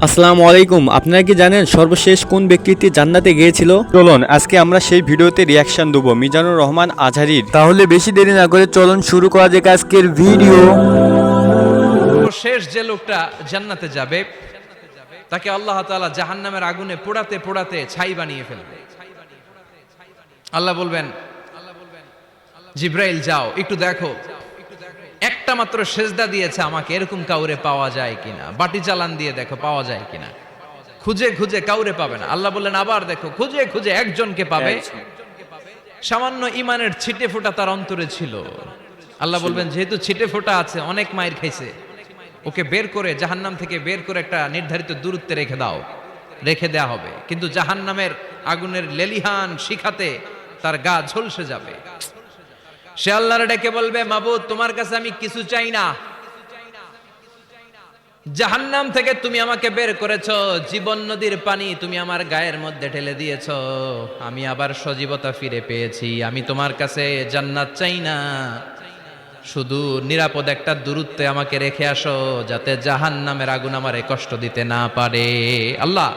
আসসালামু আলাইকুম। আপনারা কি জানেন সর্বশেষ কোন ব্যক্তিটি জান্নাতে গিয়েছিল? চলুন আজকে আমরা সেই ভিডিওতে রিয়াকশন দেব মিজানুর রহমান আজহারীর। তাহলে বেশি দেরি না করে চলুন শুরু করা যাক আজকের ভিডিও। শেষ যে লোকটা জান্নাতে যাবে তাকে আল্লাহ তাআলা জাহান্নামের আগুনে পোড়াতে পোড়াতে ছাই বানিয়ে ফেলবে। আল্লাহ বলবেন, জিব্রাইল যাও একটু দেখো, একটা মাত্র সেজদা দিয়েছে আমাকে, এরকম কাউরে পাওয়া যায় কিনা। বাটি চালান দিয়ে দেখো পাওয়া যায় কিনা। খুঁজে খুঁজে কাউরে পাবে না। আল্লাহ বললেন আবার দেখো, খুঁজে খুঁজে একজনকে পাবে, সামান্য ইমানের ছিটে ফোঁটা তার অন্তরে ছিল। আল্লাহ বলবেন যেহেতু ছিটে ফোঁটা আছে, অনেক মায়ের খাইছে, ওকে বের করে জাহান্নাম থেকে বের করে একটা নির্ধারিত দূরত্বে রেখে দাও। রেখে দেয়া হবে, কিন্তু জাহান্নামের আগুনের লেলিহান শিখাতে তার গা ঝলসে যাবে। সে আল্লাহর ডেকে বলবে, মাবুদ তোমার কাছে আমি কিছু চাই না, জাহান্নাম থেকে তুমি আমাকে বের করেছো, জীবন নদীর পানি তুমি আমার গায়ের মধ্যে ঢেলে দিয়েছো, আমি আবার সজীবতা ফিরে পেয়েছি। আমি তোমার কাছে জান্নাত চাই না, শুধু নিরাপদ একটা দূরত্বে আমাকে রেখে আসো, যাতে জাহান্নামের আগুন আমারে কষ্ট দিতে না পারে। আল্লাহ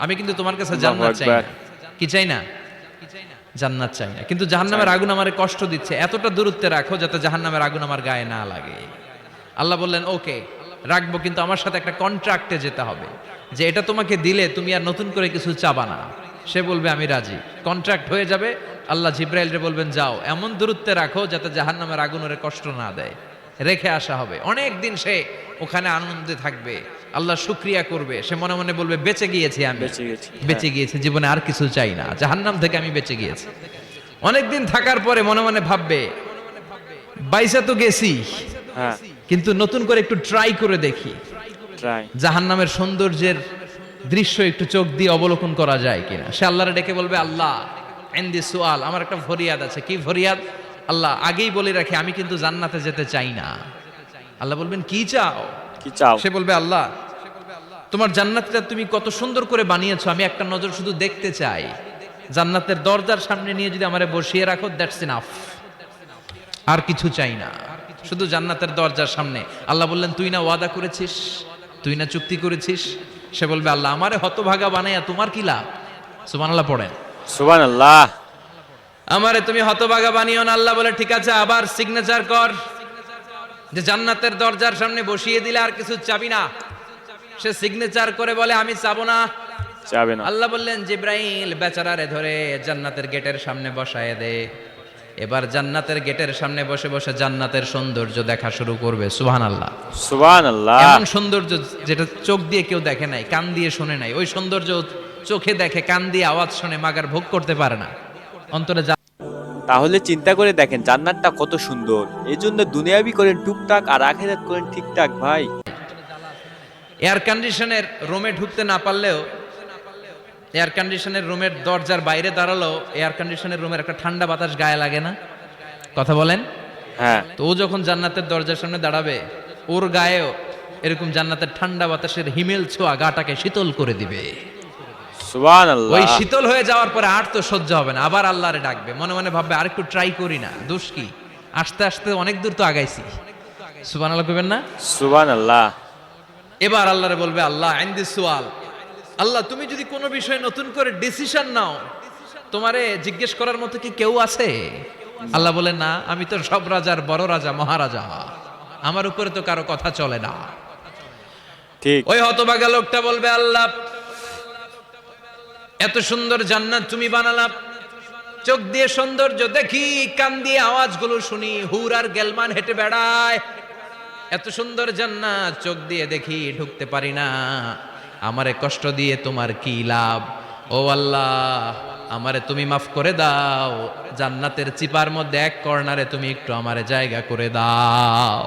আমি কিন্তু তোমার কাছে জান্নাত চাই না। কি চাই না? জান্নাত চাই না, কিন্তু জাহান্নামের আগুন আমারে কষ্ট দিচ্ছে, এতটা দূরত্বে রাখো যাতে জাহান্নামের আগুন আমার গায়ে না লাগে। আল্লাহ বললেন ওকে রাখবো, কিন্তু আমার সাথে একটা কন্ট্রাক্টে যেতে হবে, যে এটা তোমাকে দিলে তুমি আর নতুন করে কিছু চাবা না। সে বলবে আমি রাজি, কন্ট্রাক্ট হয়ে যাবে। আল্লাহ জিব্রাইলরে বলবেন যাও এমন দূরত্বে রাখো যাতে জাহান্নামের আগুন ওরে কষ্ট না দেয়। রেখে আসা হবে, অনেক দিন সে ওখানে আনন্দে থাকবে, আল্লাহ শুকরিয়া করবে। সে মনে মনে বলবে বেঁচে গিয়েছি, আমি বেঁচে গিয়েছি, জীবনে আর কিছু চাই না, জাহান্নাম থেকে আমি বেঁচে গিয়েছি। অনেকদিন থাকার পরে মনে মনে ভাববে বাইসা তো গেছি, কিন্তু নতুন করে একটু ট্রাই করে দেখি, জাহান্নামের সৌন্দর্যের দৃশ্য একটু চোখ দিয়ে অবলোকন করা যায় কিনা। সে আল্লাহরে ডেকে বলবে, আল্লাহ এন্দি সুয়াল, আমার একটা ফরিয়াদ আছে। কি ফরিয়াদ? আল্লাহ আগেই বলে রাখি আমি কিন্তু জান্নাতে যেতে চাই না। আল্লাহ বলবেন কি চাও? কি চাও? সে বলবে আল্লাহ তোমার জান্নাতটা তুমি কত সুন্দর করে বানিয়েছো, আমি একটা নজর শুধু দেখতে চাই। জান্নাতের দরজার সামনে নিয়ে যদি আমারে বসিয়ে রাখো, দ্যাটস ইনাফ, আর কিছু চাই না, শুধু জান্নাতের দরজার সামনে। আল্লাহ বললেন তুই না ওয়াদা করেছিস, তুই না চুক্তি করেছিস। সে বলবে আল্লাহ আমারে হতভাগা বানাইয়া তোমার কি লাভ? সুবহানাল্লাহ পড়েন। সুবহানাল্লাহ। আমারে তুমি হতভাগা বানিও না। আল্লাহ বলে ঠিক আছে, আবার সিগনেচার কর যে জান্নাতের দরজার সামনে বসিয়ে দিলে আর কিছু চাবি না। সে সিগনেচার করে বলে আমি চাবো না, চাবে না। আল্লাহ বললেন জিব্রাইল বেচারারে ধরে জান্নাতের গেটের সামনে বসায় দে। এবার জান্নাতের গেটের সামনে বসে বসে জান্নাতের সৌন্দর্য দেখা শুরু করবে। সুবহানাল্লাহ সুবহানাল্লাহ। এমন সৌন্দর্য যেটা চোখ দিয়ে কেউ দেখে নাই, কান দিয়ে শুনে নাই। ওই সৌন্দর্য চোখে দেখে, কান দিয়ে আওয়াজ শুনে, মাগার ভোগ করতে পারে না, অন্তরে। তাহলে চিন্তা করে দেখেন জান্নাতটা কত সুন্দর। এই জন্য দুনিয়াবি করেন টুকটাক আর আখিরাত করেন ঠিকঠাক ভাই। এয়ার কন্ডিশনের রুমে ঢুকতে না পারলেও, এয়ার কন্ডিশনের রুমের দরজার বাইরে দাঁড়ালো, এয়ার কন্ডিশনের রুমের একটা ঠান্ডা বাতাস গায়ে লাগে না? কথা বলেন। হ্যাঁ। তো ও যখন জান্নাতের দরজার সামনে দাঁড়াবে, ওর গায়েও এরকম জান্নাতের ঠান্ডা বাতাসের হিমেল ছোঁয়া গাটাকে শীতল করে দিবে। সুবহানাল্লাহ। ওই শীতল হয়ে যাওয়ার পরে আর তো সহ্য হবে না, আবার আল্লাহরে ডাকবে, মনে মনে ভাববে আর একটু ট্রাই করি না, দোষ কি, আস্তে আস্তে অনেক দূর তো আগাইছি। সুবহানাল্লাহ কইবেন না? সুবহানাল্লাহ। এবার আল্লাহরে বলবে আল্লাহ ইনদি সুয়াল, আল্লাহ তুমি যদি কোনো বিষয়ে নতুন করে ডিসিশন নাও, তোমারে জিজ্ঞেস করার মতো কি কেউ আছে? আল্লাহ বলে না, আমি তো সব রাজার বড় রাজা, মহারাজা, আমার উপরে তো কারো কথা চলে না। ঠিক। ওই হতভাগা লোকটা বলবে আল্লাহ এত সুন্দর জান্নাত তুমি বানালা, চোখ দিয়ে সৌন্দর্য দেখি, কান দিয়ে আওয়াজগুলো শুনি, হুর আর গেলমান হেঁটে বেড়ায়, এত সুন্দর জান্নাত চোখ দিয়ে দেখি, ঢুকতে পারি না, আমারে কষ্ট দিয়ে তোমার কি লাভ? ও আল্লাহ আমারে তুমি মাফ করে দাও, জান্নাতের চিপার মধ্যে এক কর্নারে তুমি একটু আমারে জায়গা করে দাও।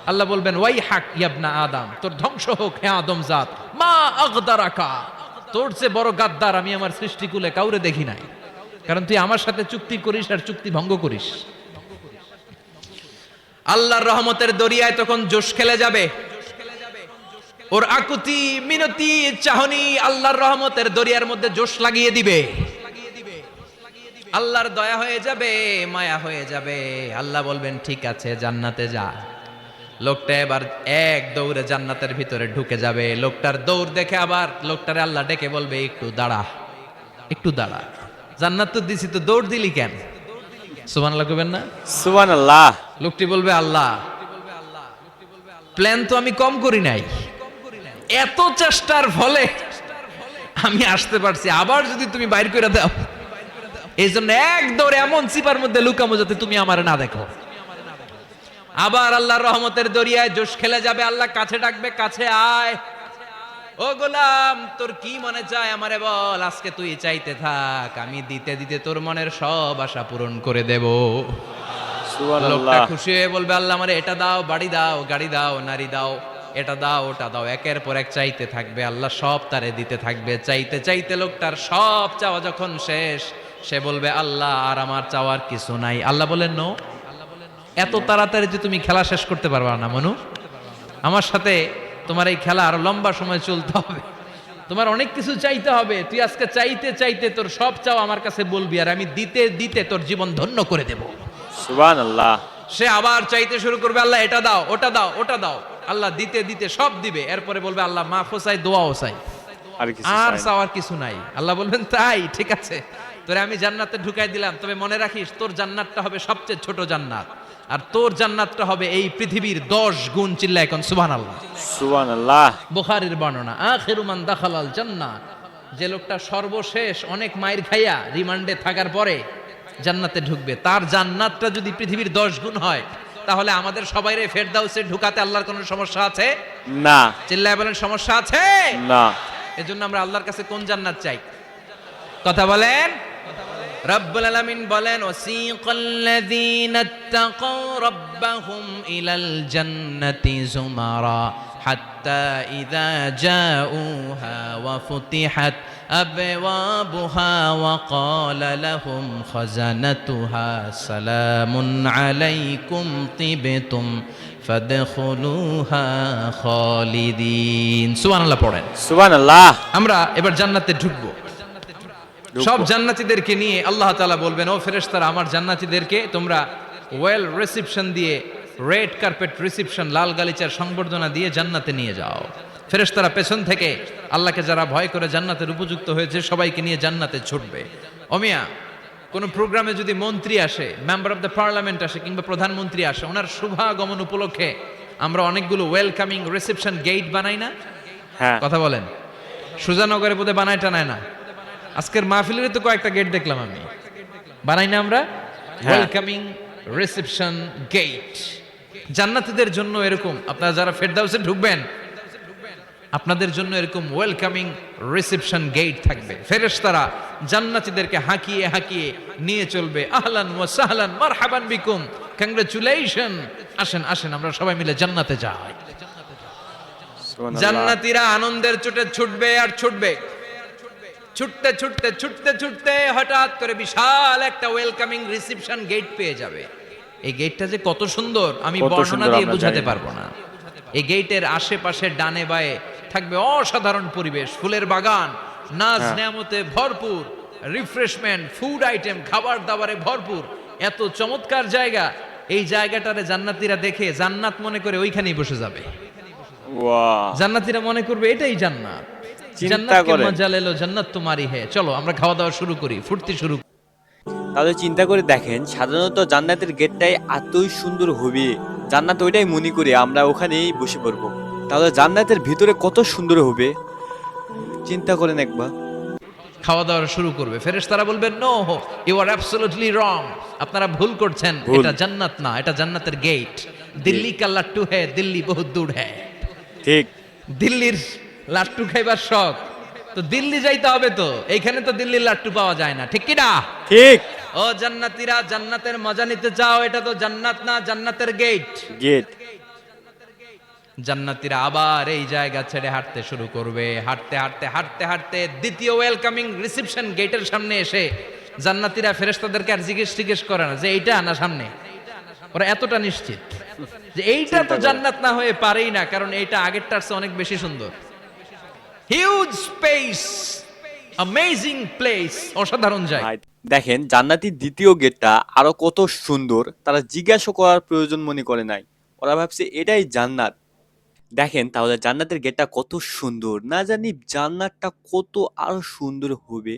আল্লাহ বলবেন ওয়াই হাক ইয়াবনা আদম, তোর ধ্বংস হোক হে আদম জাত, মা আগদারাকা, তোর চেয়ে বড় গাদ্দার আমি আমার সৃষ্টিকুলে কাউরে দেখি নাই, কারণ তুই আমার সাথে চুক্তি করিস আর চুক্তি ভঙ্গ করিস। আল্লাহর রহমতের দরিয়ায় তখন জোশ খেলে যাবে, ওর আকুতি মিনতি চাহনি আল্লাহর রহমতের দরিয়ার মধ্যে জোশ লাগিয়ে দিবে। আল্লাহর দয়া হয়ে যাবে, মায়া হয়ে যাবে। আল্লাহ বলবেন ঠিক আছে জান্নাতে যা, লোকটা এবার এক দৌড়ে জান্নাতের ভিতরে ঢুকে যাবে। লোকটার দৌড় দেখে আবার লোকটারে আল্লাহ ডেকে বলবে, একটু দাঁড়া, একটু দাঁড়া, জান্নাত তো দিছি, তো দৌড় দিলি কেন? সুবহানাল্লাহ কইবেন না? সুবহানাল্লাহ। লোকটি বলবে, আল্লাহ, প্ল্যান তো আমি কম করি নাই, এত চেষ্টার ফলে আমি আসতে পারছি, আবার যদি তুমি বাইর করে দাও, এই জন্য এক দৌড়ে এমন চিপার মধ্যে লুকামো যাতে তুমি আমার না দেখো। আবার আল্লাহর রহমতের দরিয়ায় জোশ খেলে যাবে, আল্লাহ কাছে ডাকবে, কাছে আয়, ও গোলাম, তোর কি মনে চায় আমারে বল, আজকে তুই চাইতে থাক, আমি দিতে দিতে তোর মনের সব আশা পূরণ করে দেব। লোকটা সুবহানাল্লাহ। খুশি হয়ে বলবে, আল্লাহ আমারে এটা দাও, বাড়ি দাও, গাড়ি দাও, নারী দাও, এটা দাও, ওটা দাও, একের পর এক চাইতে থাকবে, আল্লাহ সব তারে দিতে থাকবে। চাইতে চাইতে লোকটার সব চাওয়া যখন শেষ, সে বলবে, আল্লাহ আর আমার চাওয়ার কিছু নাই। আল্লাহ বলেন, নো, এত তাড়াতাড়ি যে তুমি খেলা শেষ করতে পারবা না মনু, আমার সাথে তোমার এই খেলা আরো লম্বা সময় চলতে হবে, তোমার অনেক কিছু চাইতে হবে। তুই আজকে চাইতে চাইতে তোর সব চাও আমার কাছে বলবি, আর আমি দিতে দিতে তোর জীবন ধন্য করে দেব। সুবহানাল্লাহ। সে আবার চাইতে শুরু করবে, আল্লাহ এটা দাও, ওটা দাও, ওটা দাও, আল্লাহ দিতে দিতে সব দিবে। এরপরে বলবে, আল্লাহ মাফও চাই, দোয়াও চাই, আর কিছু আর চাই না। চাওয়ার কিছু নাই। আল্লাহ বলবেন, তাই ঠিক আছে, তোরে আমি জান্নাতে ঢুকাই দিলাম, তবে মনে রাখিস তোর জান্নাতটা হবে সবচেয়ে ছোট জান্নাত, আর তোর জান্নাতটা হবে এই পৃথিবীর 10 গুণ। চিল্লা এখন সুবহানাল্লাহ। সুবহানাল্লাহ। বুখারীর বর্ণনা, আখিরু মান দাখালাল জান্নাহ, যে লোকটা সর্বশেষ অনেক মাইর খাইয়া রিমান্ডে থাকার পরে জান্নাতে ঢুকবে, তার জান্নাতটা যদি পৃথিবীর 10 গুণ হয়, তাহলে আমাদের সবাইরে ফেরদাউসে ঢুকাতে আল্লাহর কোনো সমস্যা আছে? না। চিল্লায় বলেন, সমস্যা আছে? না। এজন্য আমরা আল্লাহর কাছে কোন জান্নাত চাই? কথা বলেন। রব্বুল আলামিন বলেন, ওয়াসিকাল্লাযীনা ইত্তাকাউ রাব্বাহুম ইলাল জান্নাতি যুমারা হাত্তা ইযা জাউহা ওয়া ফুতিহাত আবওয়াবুহা ওয়া ক্বালা লাহুম খাজানাতুহা সালামুন আলাইকুম তিবতুম ফাদখুলুহা খালিদিন। সুবহানাল্লাহ পড়েন। সুবহানাল্লাহ। আমরা এবার জান্নাতে ঢুকবো। সব জান্নাতীদেরকে নিয়ে আল্লাহ তাআলা বলবেন, ও ফেরেশতারা, আমার জান্নাতীদেরকে তোমরা ওয়েল রিসেপশন দিয়ে, রেড কার্পেট রিসেপশন, লাল গালিচার সংবর্ধনা দিয়ে জান্নাতে নিয়ে যাও। ফেরেশতারা পেছন থেকে আল্লাহকে যারা ভয় করে জান্নাতের উপযুক্ত হয়েছে সবাইকে নিয়ে জান্নাতে ছুটবে। অমিয়া, কোনো প্রোগ্রামে যদি মন্ত্রী আসে, মেম্বার অফ দ্য পার্লামেন্ট আসে, কিংবা প্রধানমন্ত্রী আসে, ওনার শুভাগমন উপলক্ষে আমরা অনেকগুলো ওয়েলকামিং রিসেপশন গেট বানাই না? হ্যাঁ। কথা বলেন। সুজানগরে বোধহয় বানায় টানায় না? আজকের মাহফিলের তো কয়েকটা গেট দেখলাম আমি, বানাই না আমরা? Welcoming reception gate. জান্নাতীদের জন্য এরকম, আপনারা যারা ফেরদাউসে ঢুকবেন আপনাদের জন্য এরকম ওয়েলকামিং রিসেপশন গেট থাকবে। ফেরেশতারা জান্নাতীদেরকে হাঁকিয়ে হাঁকিয়ে নিয়ে চলবে, আহলান ওয়া সাহলান মারহাবান বিকুম, কংগ্রাচুলেশন, আসেন আসেন আমরা সবাই মিলে জান্নাতে যাই। সুবহানাল্লাহ। জান্নাতীরা আনন্দের চোটে ছুটবে আর ছুটবে, ছুটতে ছুটতে ছুটতে ছুটতে হঠাৎ করে বিশাল একটা ওয়েলকামিং রিসেপশন গেট পেয়ে যাবে। এই গেটটা যে কত সুন্দর আমি কত বর্ণনা সুন্দর দিয়ে আমরা বোঝাতে জানি না। পারবো না। এই গেটের আশেপাশে ডানে বায়ে থাকবে অসাধারণ পরিবেশ, ফুলের বাগান, নাজ নেয়ামতে ভরপুর, রিফ্রেশমেন্ট, ফুড আইটেম, খাবার দাবারে ভরপুর, এত চমৎকার জায়গা। এই জায়গাটারে জান্নাতীরা দেখে জান্নাত মনে করে ওইখানেই বসে যাবে। ওয়াও। জান্নাতীরা মনে করবে এটাই জান্নাত। চিন্তা জান্নাত কে করেন। মজা লেলো, জান্নাত তোমারই হে। চলো আমরা খাওয়া দাওয়া শুরু করি, ফুর্তি শুরু করি। তাহলে চিন্তা করে দেখেন, সাধারণত জান্নাতের গেটটাই এতই সুন্দর হবে, জান্নাত ওইটাই মনে করি আমরা ওখানেই বসে পড়বো। তাহলে জান্নাতের ভিতরে কত সুন্দর হবে, চিন্তা করেন একবার। খাওয়া দাওয়া শুরু করবে। ফেরেশতারা বলবেন, no, you are absolutely wrong, আপনারা ভুল করছেন, ভুল। এটা জান্নাত না, এটা জান্নাতের গেট। দিল্লি কা লাট্টু হে, দিল্লি বহুত দূর হে। ঠিক। দিল্লির লাট্টু খাইবার শখ, তো দিল্লি যাইতে হবে, তো এইখানে তো দিল্লির লাট্টু পাওয়া যায় না, ঠিক কি না? ঠিক। ও জান্নাতীরা, জান্নাতের মজা নিতে চাও? এটা তো জান্নাত না, জান্নাতের গেট। গেট। জান্নাতীরা আবার এই জায়গা ছেড়ে হাঁটতে শুরু করবে। হাঁটতে হাঁটতে হাঁটতে হাঁটতে দ্বিতীয় ওয়েলকামিং রিসেপশন গেটের সামনে এসে জান্নাতীরা ফেরেশতাদেরকে আর জিজ্ঞেস করে না যে এইটা না সামনে, ওরা এতটা নিশ্চিত যে এইটা তো জান্নাত না হয়ে পারেই না, কারণ এইটা আগেরটার চেয়ে অনেক বেশি সুন্দর। হিউজ স্পেস, অ্যামেজিং প্লেস, অসাধারণ জায়গা। ভাই, দেখেন জান্নাতি দ্বিতীয় গেটটা আরো কত সুন্দর, তারা জিজ্ঞাসা করার প্রয়োজন মনে করে নাই, ওরা ভাবছে এটাই জান্নাত। দেখেন তাহলে জান্নাতের গেটটা কত সুন্দর, না জানি জান্নাতটা কত আরো সুন্দর হবে।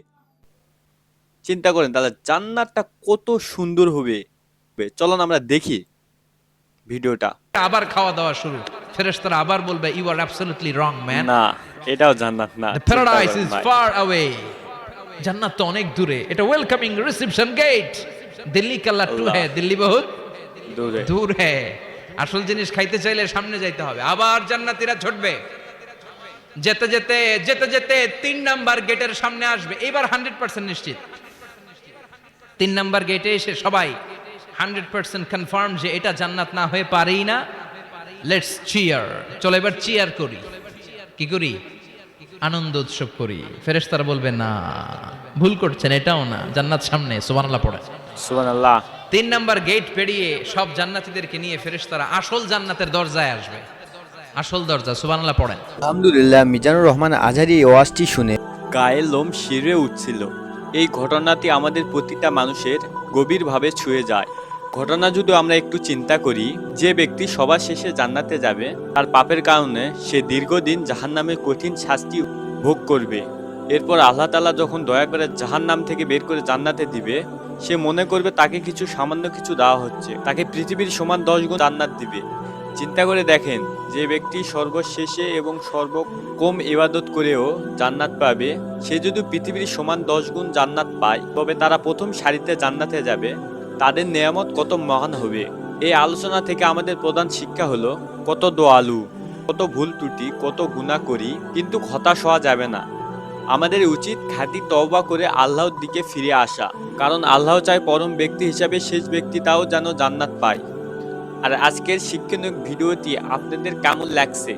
চিন্তা করেন তাহলে জান্নাতটা কত সুন্দর হবে। চলুন আমরা দেখি ভিডিওটা। আবার খাওয়া দাওয়া শুরু। ফেরেশতারা আবার বলবে, you are absolutely wrong man, না, এটাও জান্নাত না, দ্য চিন্তা প্যারাডাইস করেন ইজ ভাই। Far away. জান্নাত তো অনেক দূরে, এটা ওয়েলকামিং রিসেপশন গেট। দিল্লি কাল্লা টু আল্লাহ। হ্যায়, দিল্লি বহুত দূরে। দূর হ্যায়। আসল জিনিস খাইতে চাইলে সামনে যাইতে হবে। আবার জান্নাতীরা ছুটবে, যেতে যেতে যেতে যেতে 3 নাম্বার গেটের সামনে আসবে। এবার 100% নিশ্চিত 3 নাম্বার গেটে এসে সবাই 100% কনফার্ম যে এটা জান্নাত না হয়ে পারেই না। লেটস চিয়ার, চলো এবার চিয়ার করি। কি করি? আনন্দ উৎসব করি। ফেরেশতারা বলবে না, ভুল করছেন, এটাও না, জান্নাত সামনে, সুবহানাল্লাহ পড়ে। সুবহানাল্লাহ। 3 নাম্বার গেট পেরিয়ে সব জান্নাতীদেরকে নিয়ে ফেরেশতারা আসল জান্নাতের দরজায় আসবে। আসল দরজা, সুবহানাল্লাহ পড়েন। আলহামদুলিল্লাহ, মিজানুর রহমান আজহারি এই ওয়াজটি শুনে গায়ের লোম শিরে উঠছিল। এই ঘটনাটি আমাদের প্রতিটা মানুষের গভীরভাবে ছুঁয়ে যায়। ঘটনা যদি আমরা একটু চিন্তা করি, যে ব্যক্তি সবার শেষে জান্নাতে যাবে, তার পাপের কারণে সে দীর্ঘদিন জাহান্নামের কঠিন শাস্তি ভোগ করবে। এরপর আল্লাহ তাআলা যখন দয়া করে জাহান্নাম থেকে বের করে জান্নাতে দিবে, সে মনে করবে তাকে কিছু সামান্য কিছু দেওয়া হচ্ছে, তাকে পৃথিবীর সমান 10 গুণ জান্নাত দিবে। চিন্তা করে দেখেন, যে ব্যক্তি সর্বশেষে এবং সর্বকম ইবাদত করেও জান্নাত পাবে, সে যদি পৃথিবীর সমান 10 গুণ জান্নাত পায়, তবে তারা প্রথম সারিতে জান্নাতে যাবে। তাদের নেয়ামত কত মহান হবে। এই আলোচনা থেকে আমাদের প্রধান শিক্ষা হলো, কত দোয়ালু, কত ভুল ত্রুটি, কত গুনাহ করি, কিন্তু হতাশ হওয়া যাবে না। আমাদের উচিত খাঁটি তওবা করে আল্লাহর দিকে ফিরে আসা, কারণ আল্লাহ চায় পরম ব্যক্তি হিসাবে শেষ ব্যক্তিটাও যেন জান্নাত পায়। আর আজকের শিক্ষণীয় ভিডিওটি আপনাদের কেমন লাগছে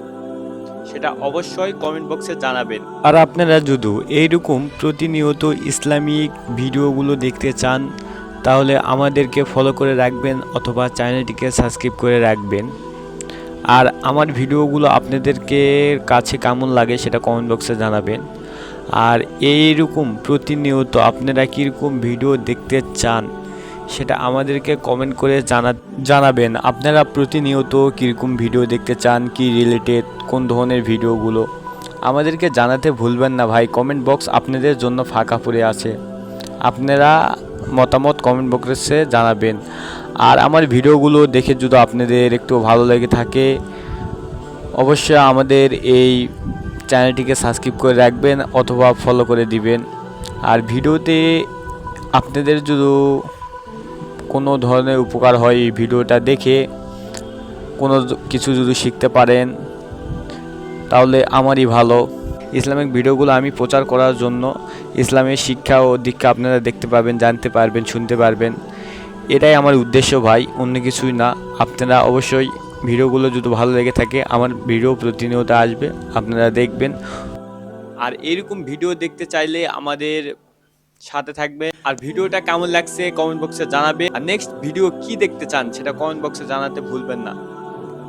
সেটা অবশ্যই কমেন্ট বক্সে জানাবেন। আর আপনারা যদি এইরকম প্রতিনিয়ত ইসলামিক ভিডিওগুলো দেখতে চান, তাহলে আমাদেরকে ফলো করে রাখবেন অথবা চ্যানেলটিকে সাবস্ক্রাইব করে রাখবেন। আর আমার ভিডিওগুলো আপনাদেরকে কাছে কেমন লাগে সেটা কমেন্ট বক্সে জানাবেন। আর এইরকম প্রতিনিয়ত আপনারা কীরকম ভিডিও দেখতে চান সেটা আমাদেরকে কমেন্ট করে জানাবেন। আপনারা প্রতিনিয়ত কীরকম ভিডিও দেখতে চান, কি রিলেটেড, কোন ধরনের ভিডিওগুলো আমাদেরকে জানাতে ভুলবেন না ভাই। কমেন্ট বক্স আপনাদের জন্য ফাঁকা পড়ে আছে, আপনারা মতামত কমেন্ট বক্সে জানাবেন। আর আমার ভিডিওগুলো দেখে যদি আপনাদের একটু ভালো লেগে থাকে, অবশ্যই আমাদের এই চ্যানেলটিকে সাবস্ক্রাইব করে রাখবেন অথবা ফলো করে দিবেন। আর ভিডিওতে আপনাদের যদি কোনো ধরনের উপকার হয়, এই ভিডিওটা দেখে কোনো কিছু যদি শিখতে পারেন, তাহলে আমারই ভালো। ইসলামিক ভিডিওগুলো আমি প্রচার করার জন্য ইসলামের শিক্ষা ও দীক্ষা আপনারা দেখতে পাবেন, জানতে পারবেন, শুনতে পারবেন, এটাই আমার উদ্দেশ্য ভাই, অন্য কিছুই না। আপনারা অবশ্যই ভিডিওগুলো যদি ভালো লেগে থাকে, আমার ভিডিও প্রতিনিয়ত আসবে, আপনারা দেখবেন। আর এরকম ভিডিও দেখতে চাইলে আমাদের সাথে থাকবেন। আর ভিডিওটা কেমন লাগছে কমেন্ট বক্সে জানাবে। আর নেক্সট ভিডিও কি দেখতে চান সেটা কমেন্ট বক্সে জানাতে ভুলবেন না।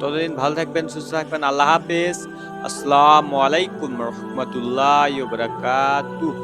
ততদিন ভালো থাকবেন, সুস্থ থাকবেন। আল্লাহ হাফেজ। আসসালামু আলাইকুম রহমতুল্লাহি ওয়া বারাকাতুহু।